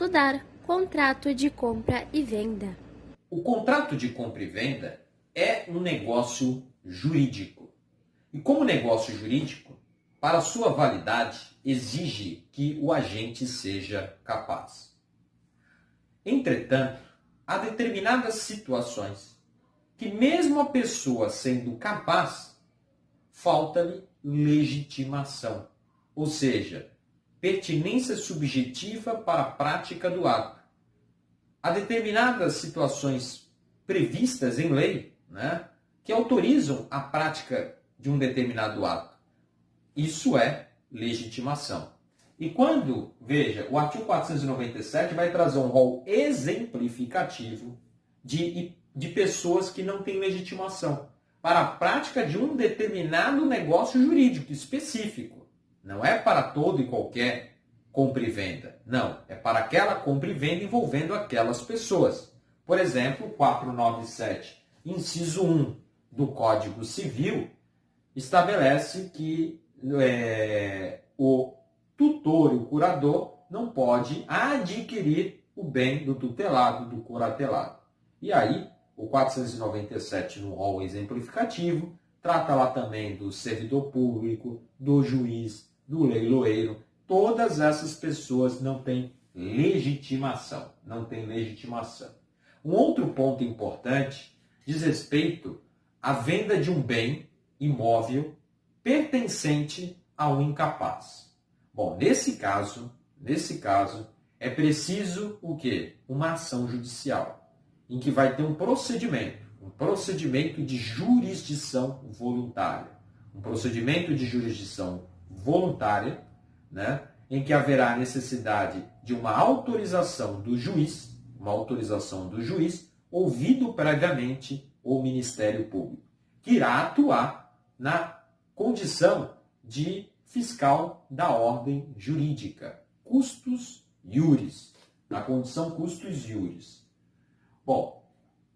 estudar contrato de compra e venda. O contrato de compra e venda é um negócio jurídico. E como negócio jurídico, para sua validade, exige que o agente seja capaz. Entretanto, há determinadas situações que mesmo a pessoa sendo capaz, falta-lhe legitimação, ou seja, pertinência subjetiva para a prática do ato. Há determinadas situações previstas em lei, que autorizam a prática de um determinado ato. Isso é legitimação. E quando, veja, o artigo 497 vai trazer um rol exemplificativo de pessoas que não têm legitimação para a prática de um determinado negócio jurídico específico. Não é para todo e qualquer compra e venda. Não, é para aquela compra e venda envolvendo aquelas pessoas. Por exemplo, 497, inciso 1 do Código Civil, estabelece que o tutor e o curador não pode adquirir o bem do tutelado, do curatelado. E aí, o 497, no rol exemplificativo, trata lá também do servidor público, do juiz, do leiloeiro. Todas essas pessoas não têm legitimação. Não têm legitimação. Um outro ponto importante diz respeito à venda de um bem imóvel pertencente a um incapaz. Bom, nesse caso, é preciso o quê? Uma ação judicial, em que vai ter um procedimento de jurisdição voluntária. Um procedimento de jurisdição voluntária, em que haverá necessidade de uma autorização do juiz, ouvido previamente o Ministério Público, que irá atuar na condição de fiscal da ordem jurídica, custos iuris, na condição custos iuris. Bom,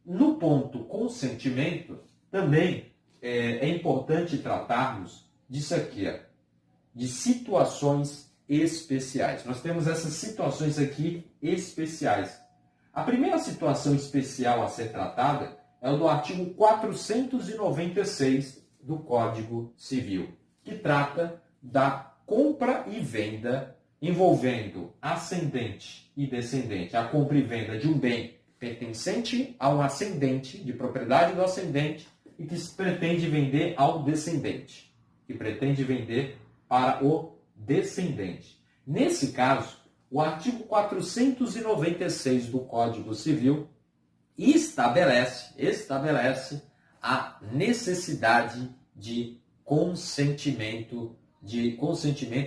no ponto consentimento, também é importante tratarmos disso aqui, de situações especiais. Nós temos essas situações aqui especiais. A primeira situação especial a ser tratada é o do artigo 496 do Código Civil, que trata da compra e venda envolvendo ascendente e descendente. A compra e venda de um bem pertencente a um ascendente, de propriedade do ascendente, e que se pretende vender ao descendente, que pretende vender para o descendente. Nesse caso, o artigo 496 do Código Civil estabelece a necessidade de consentimento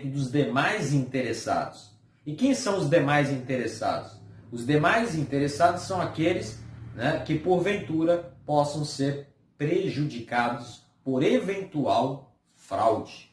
dos demais interessados. E quem são os demais interessados? Os demais interessados são aqueles que, porventura, possam ser prejudicados por eventual fraude.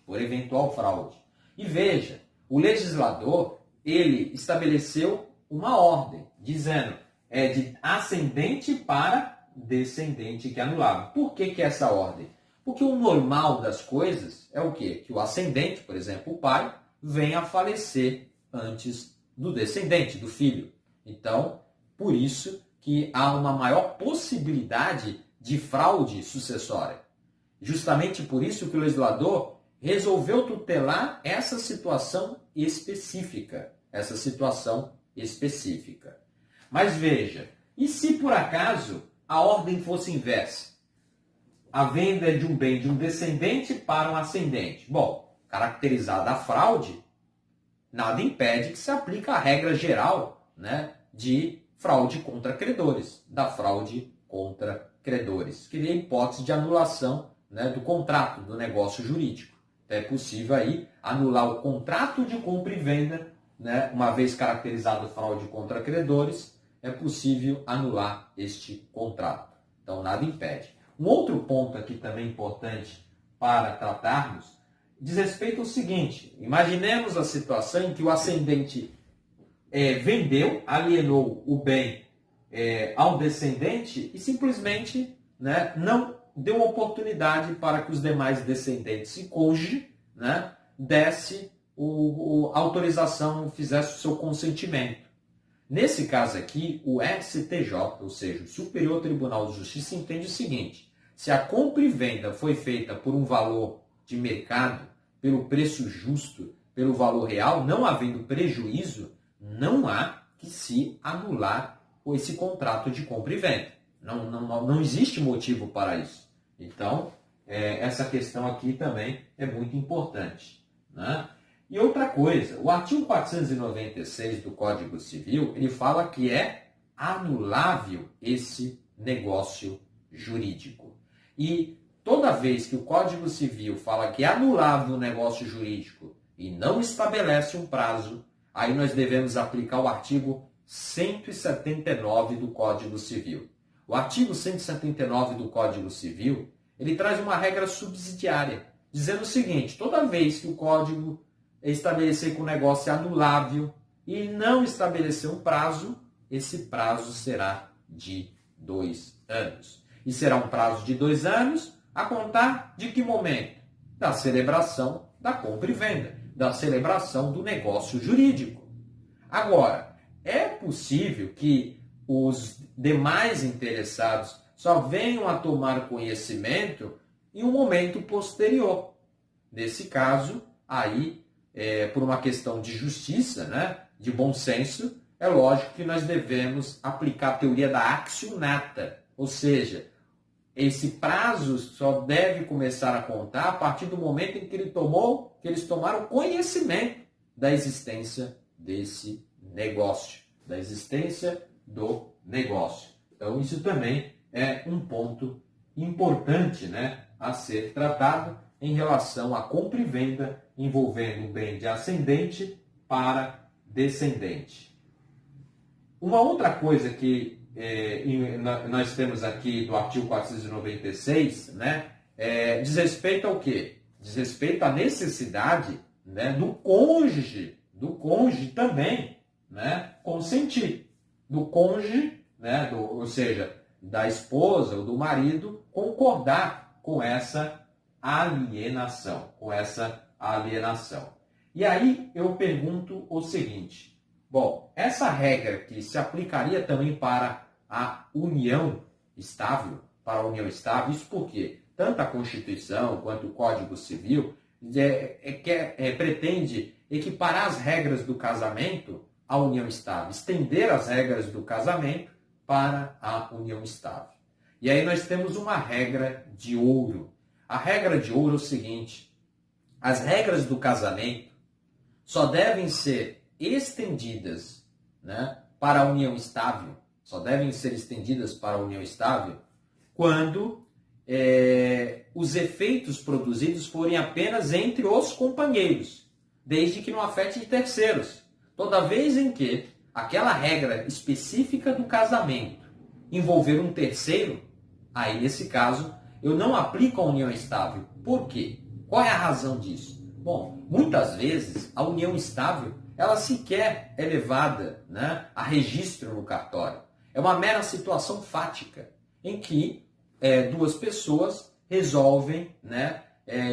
E veja, o legislador, ele estabeleceu uma ordem, dizendo de ascendente para descendente que é anulável. Por que essa ordem? Porque o normal das coisas é o quê? Que o ascendente, por exemplo, o pai, venha a falecer antes do descendente, do filho. Então, por isso que há uma maior possibilidade de fraude sucessória. Justamente por isso que o legislador resolveu tutelar essa situação específica. Mas veja, e se por acaso a ordem fosse inversa? A venda de um bem de um descendente para um ascendente. Bom, caracterizada a fraude, nada impede que se aplique a regra geral, de fraude contra credores, que é a hipótese de anulação, do contrato, do negócio jurídico. Então, é possível aí anular o contrato de compra e venda, uma vez caracterizado fraude contra credores, é possível anular este contrato. Então, nada impede. Um outro ponto aqui também importante para tratarmos diz respeito ao seguinte: imaginemos a situação em que o ascendente vendeu, alienou o bem ao descendente e simplesmente não deu oportunidade para que os demais descendentes e cônjuge desse a autorização, fizesse o seu consentimento. Nesse caso aqui, o STJ, ou seja, o Superior Tribunal de Justiça, entende o seguinte: se a compra e venda foi feita por um valor de mercado, pelo preço justo, pelo valor real, não havendo prejuízo, não há que se anular esse contrato de compra e venda. Não existe motivo para isso. Então, essa questão aqui também é muito importante, né? E outra coisa, o artigo 496 do Código Civil, ele fala que é anulável esse negócio jurídico. E toda vez que o Código Civil fala que é anulável o negócio jurídico e não estabelece um prazo, aí nós devemos aplicar o artigo 179 do Código Civil. O artigo 179 do Código Civil, ele traz uma regra subsidiária, dizendo o seguinte: toda vez que o Código estabelecer que o negócio é anulável e não estabelecer um prazo, esse prazo será de 2 anos. E será um prazo de 2 anos a contar de que momento? Da celebração da compra e venda, da celebração do negócio jurídico. Agora, é possível que os demais interessados só venham a tomar conhecimento em um momento posterior. Nesse caso, aí, por uma questão de justiça, né, de bom senso, é lógico que nós devemos aplicar a teoria da accionata, ou seja, esse prazo só deve começar a contar a partir do momento em que eles tomaram conhecimento da existência desse negócio, da existência do negócio. Então, isso também é um ponto importante, né, a ser tratado em relação à compra e venda envolvendo um bem de ascendente para descendente. Uma outra coisa que nós temos aqui do artigo 496, né, diz respeito ao quê? Diz respeito à necessidade, né, do cônjuge também, né, consentir. Do cônjuge, né, ou seja, da esposa ou do marido, concordar com essa alienação, E aí eu pergunto o seguinte: bom, essa regra que se aplicaria também para a união estável, isso por quê? Tanto a Constituição quanto o Código Civil pretende equiparar as regras do casamento à união estável, estender as regras do casamento para a união estável. E aí nós temos uma regra de ouro. A regra de ouro é o seguinte: as regras do casamento só devem ser estendidas, né, para a união estável, quando os efeitos produzidos forem apenas entre os companheiros, desde que não afete terceiros. Toda vez em que aquela regra específica do casamento envolver um terceiro, aí nesse caso eu não aplico a união estável. Por quê? Qual é a razão disso? Bom, muitas vezes a união estável ela sequer é levada, né, a registro no cartório. É uma mera situação fática em que duas pessoas resolvem, né,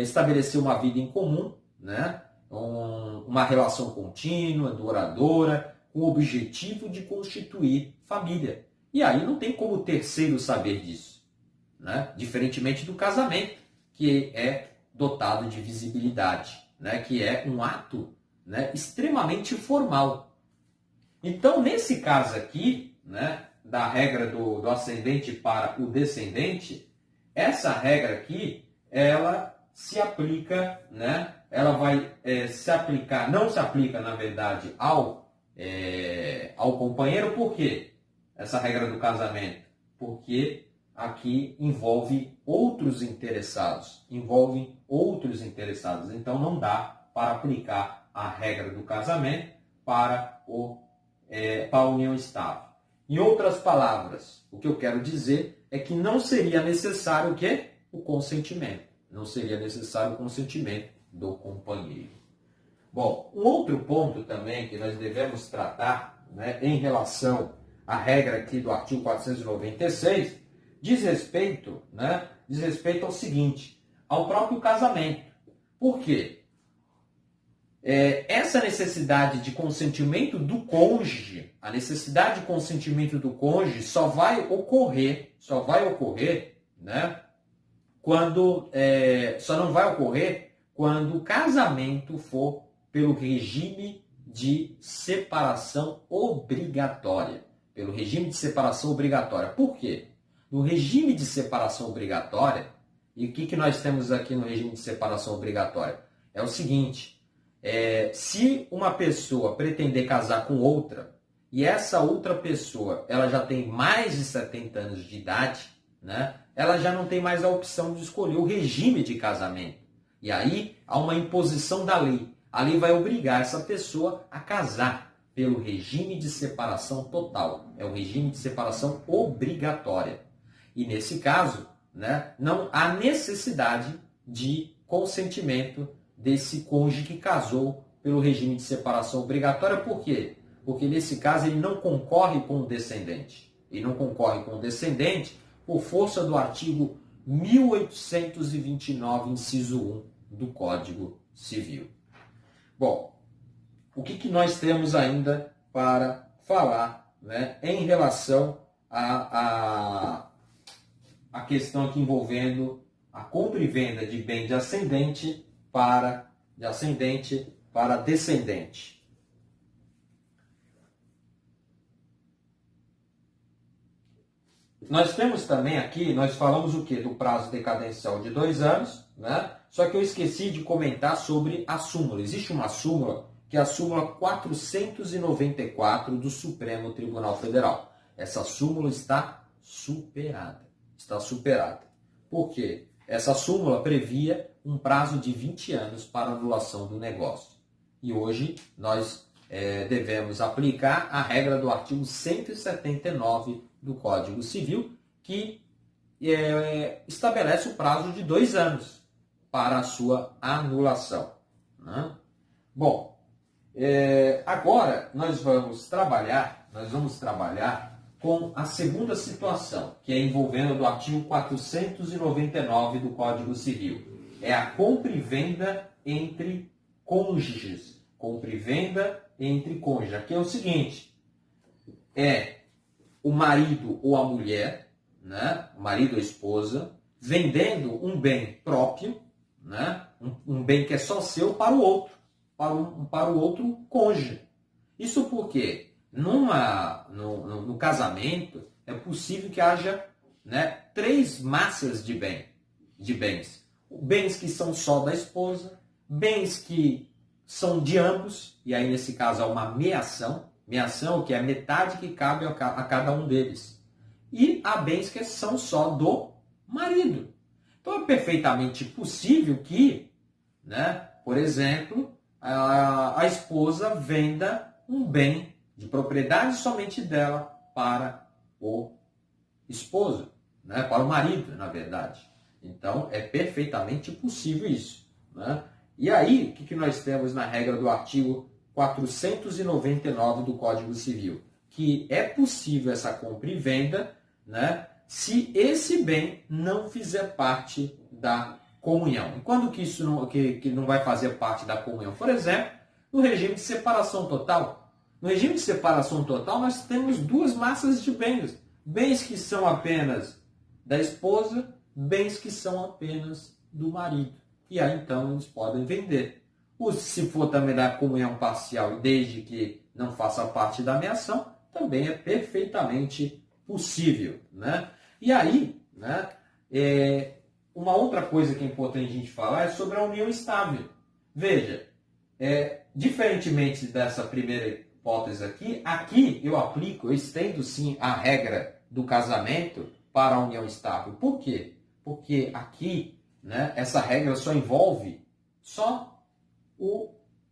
estabelecer uma vida em comum, né, uma relação contínua, duradoura, com o objetivo de constituir família. E aí não tem como o terceiro saber disso, né? Diferentemente do casamento, que é dotado de visibilidade, né? Que é um ato, né, extremamente formal. Então, nesse caso aqui, né, da regra do ascendente para o descendente, essa regra aqui, ela se aplica, né, ela vai se aplicar, não se aplica, na verdade, ao companheiro. Por quê? Essa regra do casamento? Porque aqui envolve outros interessados. Então, não dá para aplicar a regra do casamento para a união estável. Em outras palavras, o que eu quero dizer é que não seria necessário o quê? O consentimento. Não seria necessário o consentimento do companheiro. Bom, um outro ponto também que nós devemos tratar, né, em relação à regra aqui do artigo 496, diz respeito ao seguinte, ao próprio casamento. Por quê? essa necessidade de consentimento do cônjuge, a necessidade de consentimento do cônjuge só vai ocorrer, né, só não vai ocorrer quando o casamento for pelo regime de separação obrigatória. Pelo regime de separação obrigatória. Por quê? No regime de separação obrigatória, e o que nós temos aqui no regime de separação obrigatória? É o seguinte, se uma pessoa pretender casar com outra, e essa outra pessoa ela já tem mais de 70 anos de idade, né, ela já não tem mais a opção de escolher o regime de casamento. E aí há uma imposição da lei. A lei vai obrigar essa pessoa a casar pelo regime de separação total. É o regime de separação obrigatória. E nesse caso, né, não há necessidade de consentimento desse cônjuge que casou pelo regime de separação obrigatória. Por quê? Porque nesse caso ele não concorre com o descendente. E não concorre com o descendente por força do artigo 1829, inciso 1 do Código Civil. Bom, o que nós temos ainda para falar, né, em relação a questão aqui envolvendo a compra e venda de bem de ascendente para descendente. Nós temos também aqui, nós falamos o quê? Do prazo decadencial de 2 anos, né? Só que eu esqueci de comentar sobre a súmula. Existe uma súmula, que é a súmula 494 do Supremo Tribunal Federal. Essa súmula está superada. Por quê? Essa súmula previa um prazo de 20 anos para anulação do negócio. E hoje nós devemos aplicar a regra do artigo 179 do Código Civil, que estabelece o prazo de 2 anos para a sua anulação, né? Bom, agora nós vamos trabalhar com a segunda situação, que é envolvendo do artigo 499 do Código Civil. É a compra e venda entre cônjuges. Aqui é o seguinte, o marido ou a mulher, né, o marido ou a esposa, vendendo um bem próprio, né, um bem que é só seu para o outro, para o outro cônjuge. Isso porque no casamento é possível que haja, né, 3 massas de bens. Bens que são só da esposa, bens que são de ambos, e aí nesse caso há uma meação, que é a metade que cabe a cada um deles. E há bens que são só do marido. Então é perfeitamente possível que, né, por exemplo, a esposa venda um bem de propriedade somente dela para o esposo, né, para o marido, na verdade. Então é perfeitamente possível isso, né? E aí, o que nós temos na regra do artigo 499 do Código Civil? Que é possível essa compra e venda, né, se esse bem não fizer parte da comunhão. E quando que isso não vai fazer parte da comunhão? Por exemplo, no regime de separação total. No regime de separação total, nós temos 2 massas de bens. Bens que são apenas da esposa, bens que são apenas do marido. E aí, então, eles podem vender. Se for também da comunhão parcial, desde que não faça parte da meação, também é perfeitamente possível, né? E aí, né, uma outra coisa que é importante a gente falar é sobre a união estável. Veja, diferentemente dessa primeira hipótese aqui eu estendo sim a regra do casamento para a união estável. Por quê? Porque aqui, né, essa regra só envolve o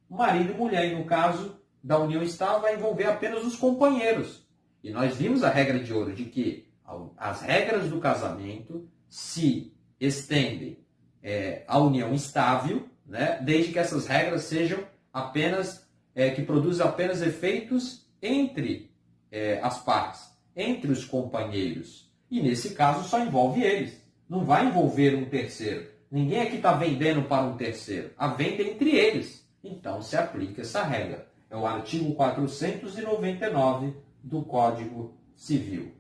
marido e mulher. E no caso da união estável vai envolver apenas os companheiros. E nós vimos a regra de ouro de que as regras do casamento se estendem à união estável, né, desde que essas regras sejam apenas, que produzam apenas efeitos entre as partes, entre os companheiros. E nesse caso só envolve eles. Não vai envolver um terceiro. Ninguém aqui está vendendo para um terceiro. A venda é entre eles. então se aplica essa regra. É o artigo 499 do Código Civil.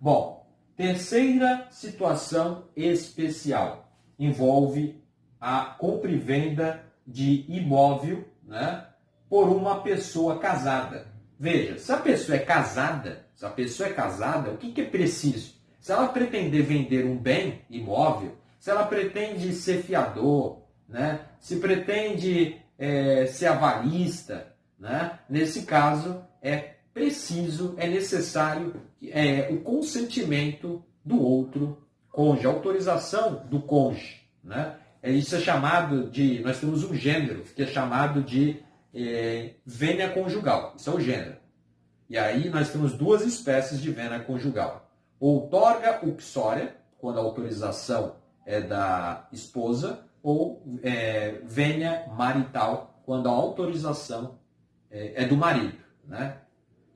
Bom, terceira situação especial envolve a compra e venda de imóvel, né, por uma pessoa casada. Veja, se a pessoa é casada, o que é preciso? Se ela pretender vender um bem imóvel, se ela pretende ser fiador, né, se pretende ser avalista, né, nesse caso é necessário o consentimento do outro cônjuge, a autorização do cônjuge, né? Isso é chamado de, nós temos um gênero que é chamado de vênia conjugal, isso é o gênero. E aí nós temos duas espécies de vênia conjugal. Outorga uxória, quando a autorização é da esposa, ou vênia marital, quando a autorização é do marido, né?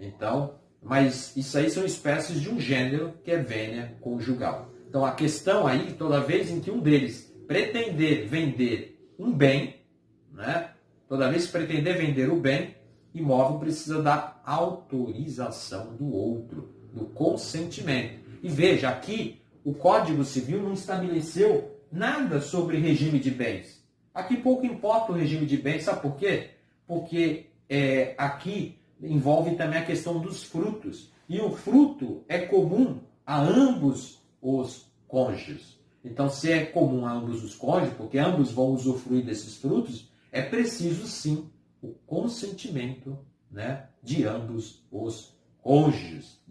Então, mas isso aí são espécies de um gênero que é vênia conjugal. Então a questão aí, toda vez em que um deles pretender vender um bem, né? Toda vez que pretender vender o bem imóvel, precisa da autorização do outro, do consentimento. E veja, aqui o Código Civil não estabeleceu nada sobre regime de bens. Aqui pouco importa o regime de bens, sabe por quê? Porque aqui envolve também a questão dos frutos. E o fruto é comum a ambos os cônjuges. Então, se é comum a ambos os cônjuges, porque ambos vão usufruir desses frutos, é preciso sim o consentimento, né, de ambos os cônjuges.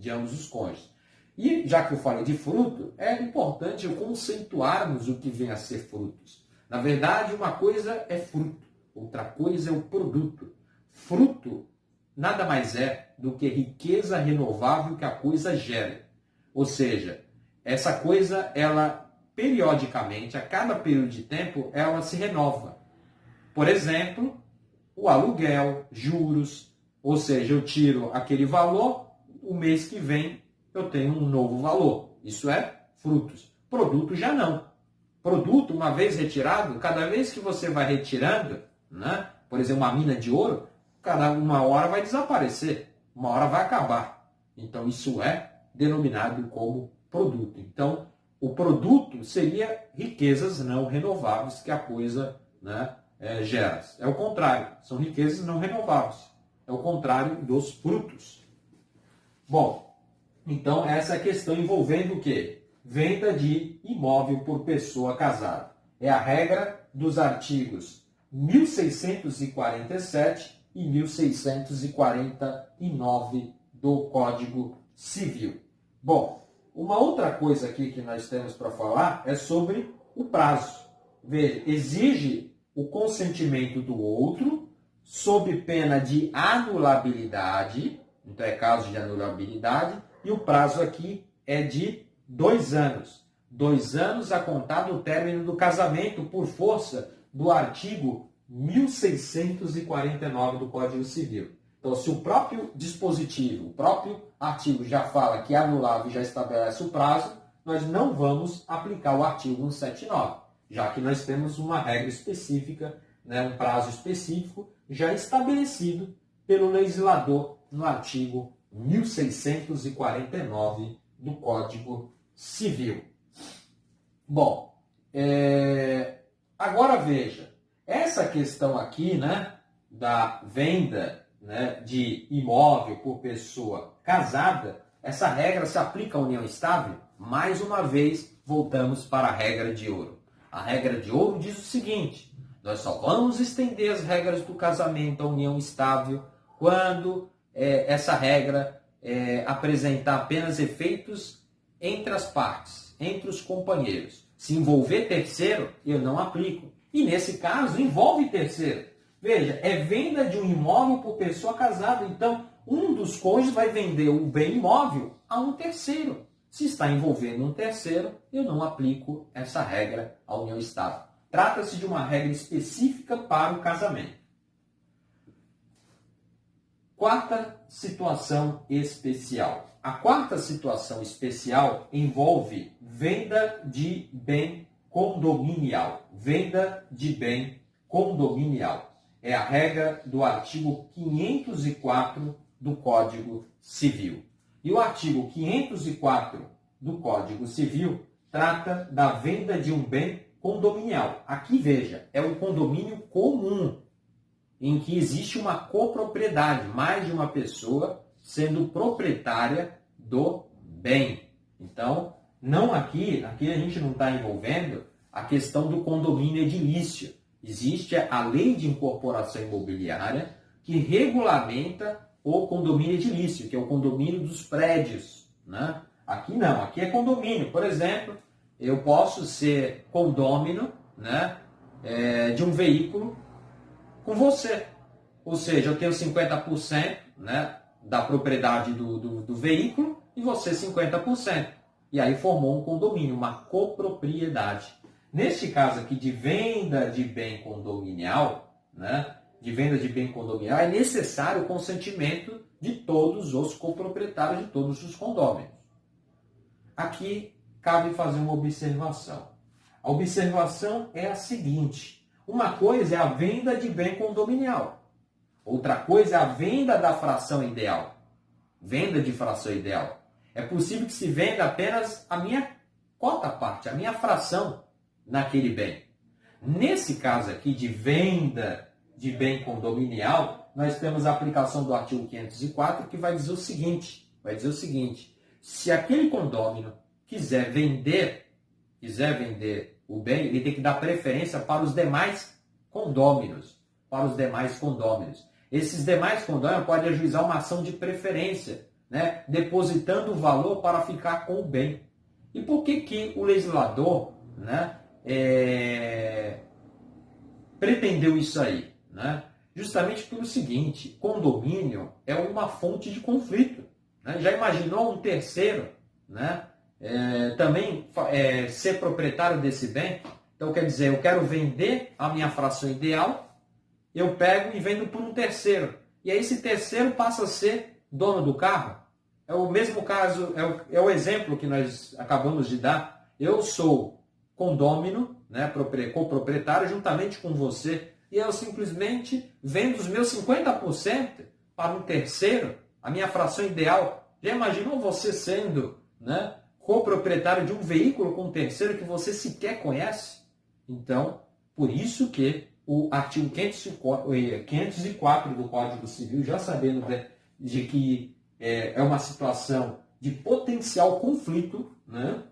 E já que eu falei de fruto, é importante conceituarmos o que vem a ser frutos. Na verdade, uma coisa é fruto, outra coisa é o produto. Fruto nada mais é do que riqueza renovável que a coisa gera. Ou seja, essa coisa, ela periodicamente, a cada período de tempo, ela se renova. Por exemplo, o aluguel, juros, ou seja, eu tiro aquele valor, o mês que vem eu tenho um novo valor. Isso é frutos. Produto já não. Produto, uma vez retirado, cada vez que você vai retirando, né, por exemplo, uma mina de ouro, cada uma hora vai desaparecer, uma hora vai acabar. Então, isso é denominado como produto. Então, o produto seria riquezas não renováveis que a coisa, né, gera. É o contrário, são riquezas não renováveis. É o contrário dos frutos. Bom, então essa é a questão envolvendo o quê? Venda de imóvel por pessoa casada. É a regra dos artigos 1647 e 1649 do Código Civil. Bom, uma outra coisa aqui que nós temos para falar é sobre o prazo. Veja, exige o consentimento do outro sob pena de anulabilidade, então é caso de anulabilidade, e o prazo aqui é de 2 anos. 2 anos a contar do término do casamento, por força do artigo 1649 do Código Civil. Então, se o próprio dispositivo, o próprio artigo já fala que é anulável e já estabelece o prazo, nós não vamos aplicar o artigo 179, já que nós temos uma regra específica, né, um prazo específico, já estabelecido pelo legislador no artigo 1649 do Código Civil. Bom, agora veja, essa questão aqui, né, da venda, né, de imóvel por pessoa casada, essa regra se aplica à união estável? Mais uma vez, voltamos para a regra de ouro. A regra de ouro diz o seguinte: nós só vamos estender as regras do casamento à união estável quando essa regra apresentar apenas efeitos entre as partes, entre os companheiros. Se envolver terceiro, eu não aplico. E nesse caso, envolve terceiro. Veja, é venda de um imóvel por pessoa casada. Então, um dos cônjuges vai vender o bem imóvel a um terceiro. Se está envolvendo um terceiro, eu não aplico essa regra à união estável. Trata-se de uma regra específica para o casamento. Quarta situação especial. A quarta situação especial envolve venda de bem condominial. Venda de bem condominial. é a regra do artigo 504 do Código Civil. E o artigo 504 do Código Civil trata da venda de um bem condominial. Aqui, veja, é um condomínio comum, em que existe uma copropriedade, mais de uma pessoa sendo proprietária do bem. Então, não aqui a gente não está envolvendo a questão do condomínio edilício. Existe a lei de incorporação imobiliária que regulamenta o condomínio edilício, que é o condomínio dos prédios, né? Aqui não, aqui é condomínio. Por exemplo, eu posso ser condômino, né, de um veículo com você. Ou seja, eu tenho 50%, né, da propriedade do veículo e você 50%. E aí formou um condomínio, uma copropriedade. Neste caso aqui de venda de bem condominial, né, é necessário o consentimento de todos os coproprietários de todos os condôminos. Aqui cabe fazer uma observação. A observação é a seguinte: uma coisa é a venda de bem condominial, outra coisa é a venda da fração ideal. Venda de fração ideal. É possível que se venda apenas a minha cota parte, a minha fração naquele bem. Nesse caso aqui de venda de bem condominial, nós temos a aplicação do artigo 504 que vai dizer o seguinte: se aquele condômino quiser vender o bem, ele tem que dar preferência para os demais condôminos. Esses demais condôminos podem ajuizar uma ação de preferência, né, depositando o valor para ficar com o bem. E por que o legislador, né, pretendeu isso aí? Né? Justamente pelo seguinte: condomínio é uma fonte de conflito. Né? Já imaginou um terceiro, né, também ser proprietário desse bem? Então, quer dizer, eu quero vender a minha fração ideal, eu pego e vendo por um terceiro. E aí esse terceiro passa a ser dono do carro. É o mesmo caso, é o exemplo que nós acabamos de dar. Eu sou condômino, né, coproprietário, juntamente com você, e eu simplesmente vendo os meus 50% para um terceiro, a minha fração ideal. Já imaginou você sendo, né, coproprietário de um veículo com um terceiro que você sequer conhece? Então, por isso que o artigo 504 do Código Civil, já sabendo de que é uma situação de potencial conflito, né,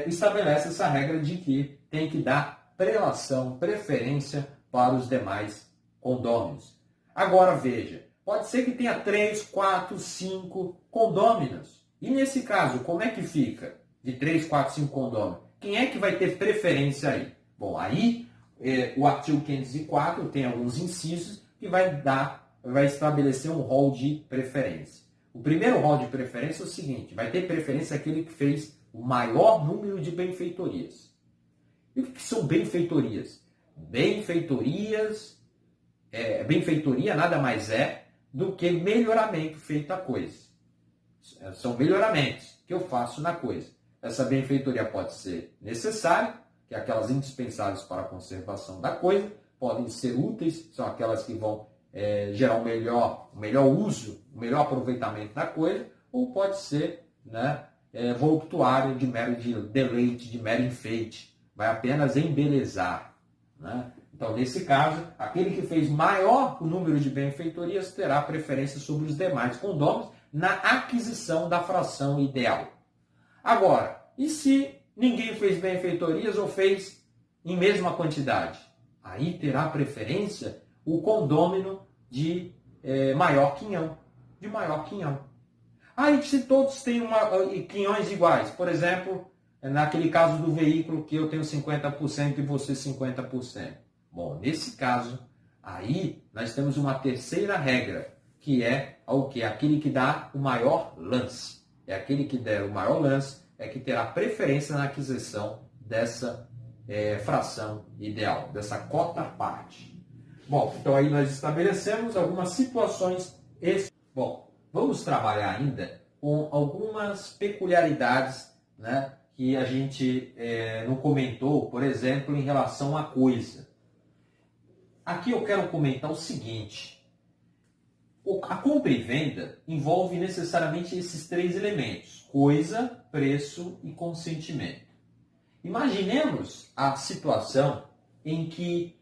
estabelece essa regra de que tem que dar prelação, preferência para os demais condôminos. Agora veja, pode ser que tenha 3, 4, 5 condôminos. E nesse caso, como é que fica? De 3, 4, 5 condôminos. Quem é que vai ter preferência aí? Bom, aí o artigo 504 tem alguns incisos que vai estabelecer um rol de preferência. O primeiro rol de preferência é o seguinte: vai ter preferência aquele que fez o maior número de benfeitorias. E o que são benfeitorias? Benfeitoria nada mais é do que melhoramento feito à coisa. São melhoramentos que eu faço na coisa. Essa benfeitoria pode ser necessária, que é aquelas indispensáveis para a conservação da coisa, podem ser úteis, são aquelas que vão gerar um melhor uso, um melhor aproveitamento da coisa, ou pode ser, né, voluptuário, de mero deleite, de mero enfeite, vai apenas embelezar. Né? Então, nesse caso, aquele que fez maior o número de benfeitorias terá preferência sobre os demais condôminos na aquisição da fração ideal. Agora, e se ninguém fez benfeitorias ou fez em mesma quantidade? Aí terá preferência o condômino de maior quinhão. Aí, se todos têm quinhões iguais, por exemplo, naquele caso do veículo que eu tenho 50% e você 50%. Bom, nesse caso, aí nós temos uma terceira regra, que é aquele que dá o maior lance. É aquele que der o maior lance, é que terá preferência na aquisição dessa fração ideal, dessa cota parte. Bom, então aí nós estabelecemos algumas situações. Bom, vamos trabalhar ainda com algumas peculiaridades, né, que a gente não comentou, por exemplo, em relação à coisa. aqui eu quero comentar o seguinte. A compra e venda envolve necessariamente esses três elementos: coisa, preço e consentimento. Imaginemos a situação em que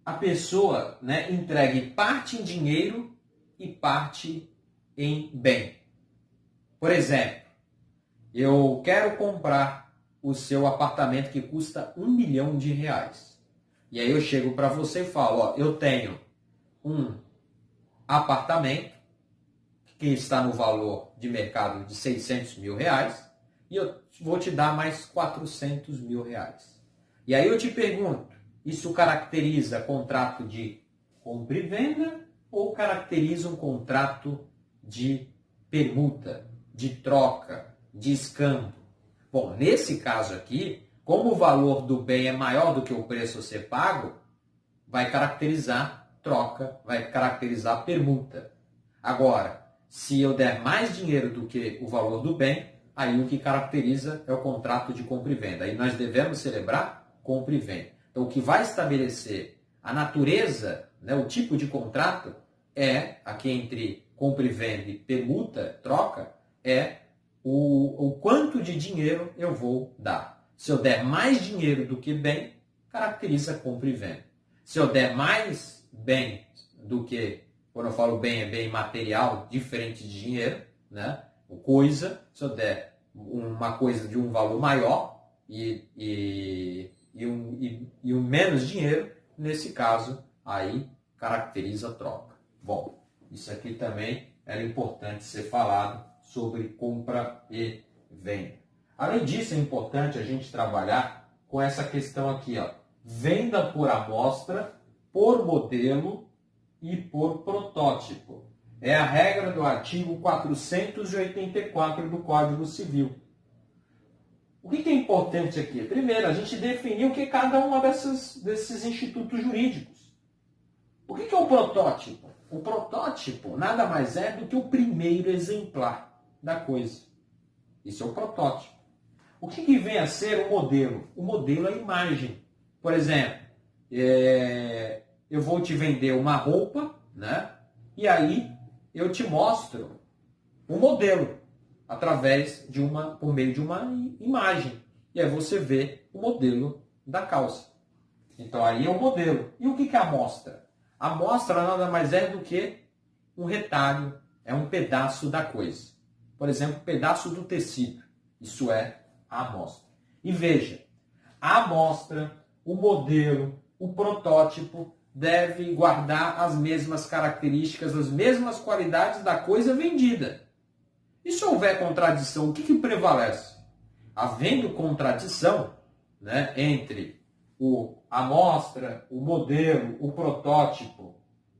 a pessoa, né, entregue parte em dinheiro e parte em bem. Por exemplo, eu quero comprar o seu apartamento que custa R$1 milhão. E aí eu chego para você e falo, ó, eu tenho um apartamento que está no valor de mercado de R$600 mil e eu vou te dar mais R$400 mil. E aí eu te pergunto, isso caracteriza contrato de compra e venda ou caracteriza um contrato de permuta, de troca, de escambo? Bom, nesse caso aqui, como o valor do bem é maior do que o preço a ser pago, vai caracterizar troca, vai caracterizar permuta. Agora, se eu der mais dinheiro do que o valor do bem, aí o que caracteriza é o contrato de compra e venda. Aí nós devemos celebrar compra e venda. Então, o que vai estabelecer a natureza, né, o tipo de contrato, é, aqui entre compra e venda e permuta, troca, é o quanto de dinheiro eu vou dar. Se eu der mais dinheiro do que bem, caracteriza compra e venda. Se eu der mais bem do que, quando eu falo bem, é bem material, diferente de dinheiro, né? Coisa, se eu der uma coisa de um valor maior e um menos dinheiro, nesse caso, aí caracteriza a troca. Bom, isso aqui também era importante ser falado sobre compra e venda. Além disso, é importante a gente trabalhar com essa questão aqui, ó, venda por amostra, por modelo e por protótipo. É a regra do artigo 484 do Código Civil. O que é importante aqui? Primeiro, a gente definir o que é cada um desses institutos jurídicos. O que é o protótipo? O protótipo nada mais é do que o primeiro exemplar da coisa. Isso é o protótipo. O que vem a ser o modelo? O modelo é a imagem. Por exemplo, eu vou te vender uma roupa, né? E aí eu te mostro um modelo por meio de uma imagem. E aí você vê o modelo da calça. Então aí é o modelo. E o que é a amostra? A amostra nada mais é do que um retalho, é um pedaço da coisa. Por exemplo, um pedaço do tecido. Isso é a amostra. E veja, a amostra, o modelo, o protótipo deve guardar as mesmas características, as mesmas qualidades da coisa vendida. E se houver contradição, o que prevalece? Havendo contradição, né, entre a amostra, o modelo, o protótipo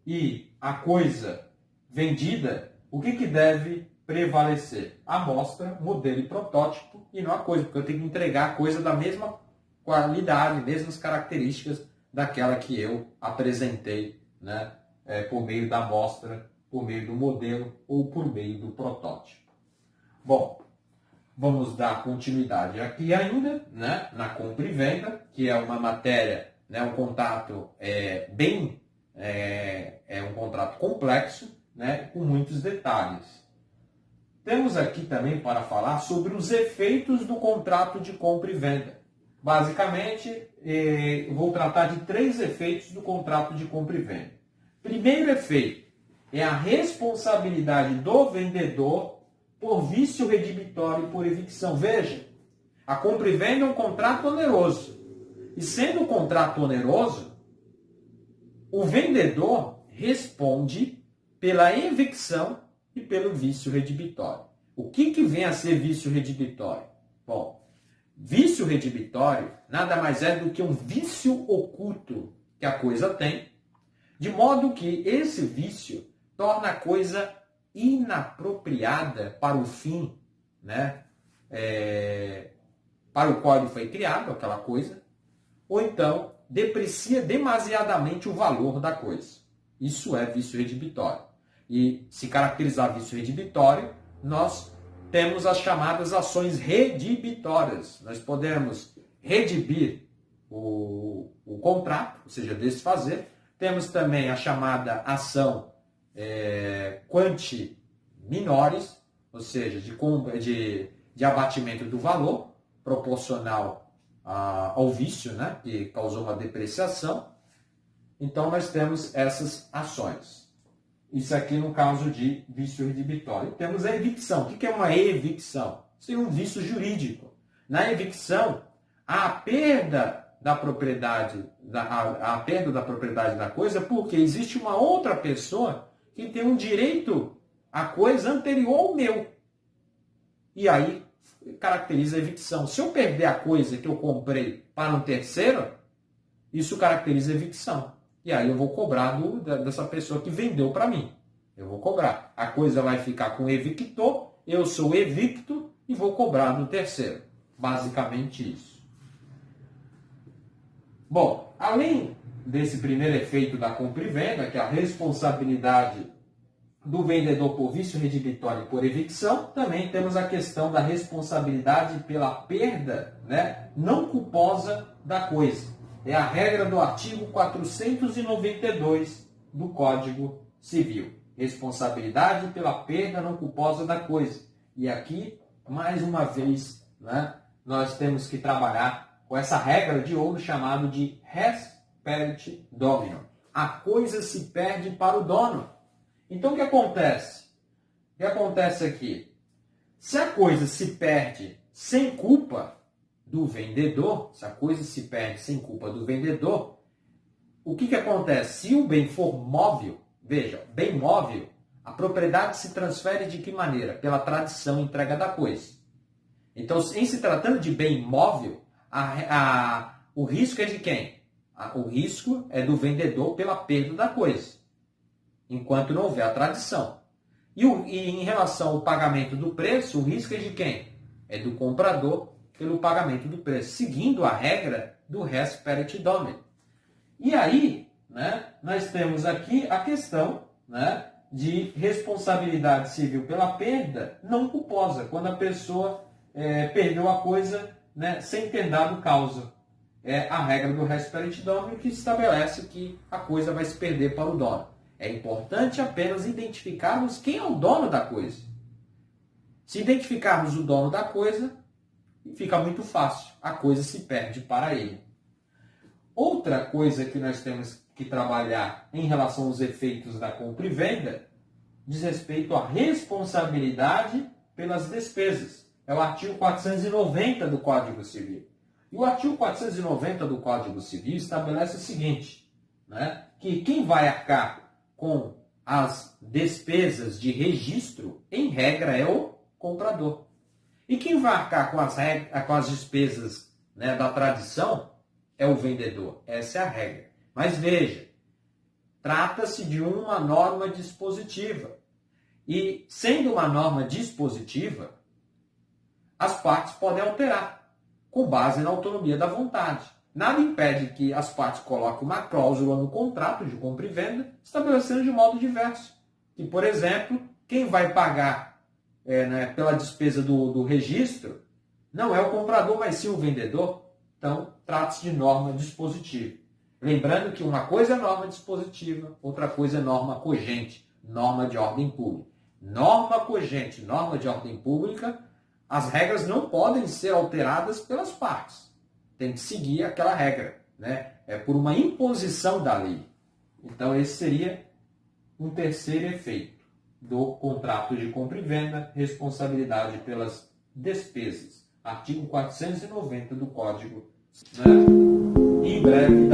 e a coisa vendida, o que deve prevalecer? A amostra, modelo e protótipo e não a coisa, porque eu tenho que entregar a coisa da mesma qualidade, mesmas características daquela que eu apresentei, né, por meio da amostra, por meio do modelo ou por meio do protótipo. Bom, vamos dar continuidade aqui ainda, né, na compra e venda, que é uma matéria, né, um contrato um contrato complexo, né, com muitos detalhes. Temos aqui também para falar sobre os efeitos do contrato de compra e venda. Basicamente, vou tratar de 3 efeitos do contrato de compra e venda. Primeiro efeito é a responsabilidade do vendedor por vício redibitório e por evicção. Veja, a compra e venda é um contrato oneroso. E sendo um contrato oneroso, o vendedor responde pela evicção e pelo vício redibitório. O que vem a ser vício redibitório? Bom, vício redibitório nada mais é do que um vício oculto que a coisa tem, de modo que esse vício torna a coisa inapropriada para o fim, né, para o qual ele foi criado, aquela coisa, ou então deprecia demasiadamente o valor da coisa. Isso é vício redibitório. E se caracterizar vício redibitório, nós temos as chamadas ações redibitórias. Nós podemos redimir o contrato, ou seja, desfazer. Temos também a chamada ação quanti minores, ou seja, de abatimento do valor, proporcional ao vício, né, que causou uma depreciação. Então, nós temos essas ações. Isso aqui no caso de vício redibitório. Temos a evicção. O que é uma evicção? Isso é um vício jurídico. Na evicção, a perda da propriedade, a perda da propriedade da coisa, porque existe uma outra pessoa que tem um direito à coisa anterior ao meu. E aí caracteriza a evicção. Se eu perder a coisa que eu comprei para um terceiro, isso caracteriza a evicção. E aí eu vou cobrar dessa pessoa que vendeu para mim. Eu vou cobrar. A coisa vai ficar com o evictor, eu sou o evicto e vou cobrar do terceiro. Basicamente isso. Bom, além desse primeiro efeito da compra e venda, que é a responsabilidade do vendedor por vício redibitório e por evicção, também temos a questão da responsabilidade pela perda, né, não culposa da coisa. É a regra do artigo 492 do Código Civil. Responsabilidade pela perda não culposa da coisa. E aqui, mais uma vez, né, nós temos que trabalhar com essa regra de ouro chamada de res perit domino. A coisa se perde para o dono. Então, o que acontece? O que acontece aqui? Se a coisa se perde sem culpa do vendedor, se a coisa se perde sem culpa do vendedor, o que acontece? Se o bem for móvel, veja, bem móvel, a propriedade se transfere de que maneira? Pela tradição e entrega da coisa. Então, em se tratando de bem móvel, o risco é de quem? O risco é do vendedor pela perda da coisa, enquanto não houver a tradição. E em relação ao pagamento do preço, o risco é de quem? É do comprador pelo pagamento do preço, seguindo a regra do res perit domino. E aí, né, nós temos aqui a questão, né, de responsabilidade civil pela perda não culposa, quando a pessoa perdeu a coisa, né, sem ter dado causa. É a regra do res perit domino que estabelece que a coisa vai se perder para o dono. É importante apenas identificarmos quem é o dono da coisa. Se identificarmos o dono da coisa, fica muito fácil. A coisa se perde para ele. Outra coisa que nós temos que trabalhar em relação aos efeitos da compra e venda diz respeito à responsabilidade pelas despesas. É o artigo 490 do Código Civil. E o artigo 490 do Código Civil estabelece o seguinte, né, que quem vai arcar com as despesas de registro, em regra, é o comprador. E quem vai arcar com as despesas, né, da tradição é o vendedor. Essa é a regra. Mas veja, trata-se de uma norma dispositiva. E, sendo uma norma dispositiva, as partes podem alterar, com base na autonomia da vontade. Nada impede que as partes coloquem uma cláusula no contrato de compra e venda, estabelecendo de modo diverso. Que, por exemplo, quem vai pagar pela despesa do registro não é o comprador, mas sim o vendedor. Então, trata-se de norma dispositiva. Lembrando que uma coisa é norma dispositiva, outra coisa é norma cogente, norma de ordem pública. Norma cogente, norma de ordem pública, as regras não podem ser alteradas pelas partes. Tem que seguir aquela regra, né? É por uma imposição da lei. Então, esse seria um terceiro efeito do contrato de compra e venda, responsabilidade pelas despesas. Artigo 490 do Código, né? Em breve,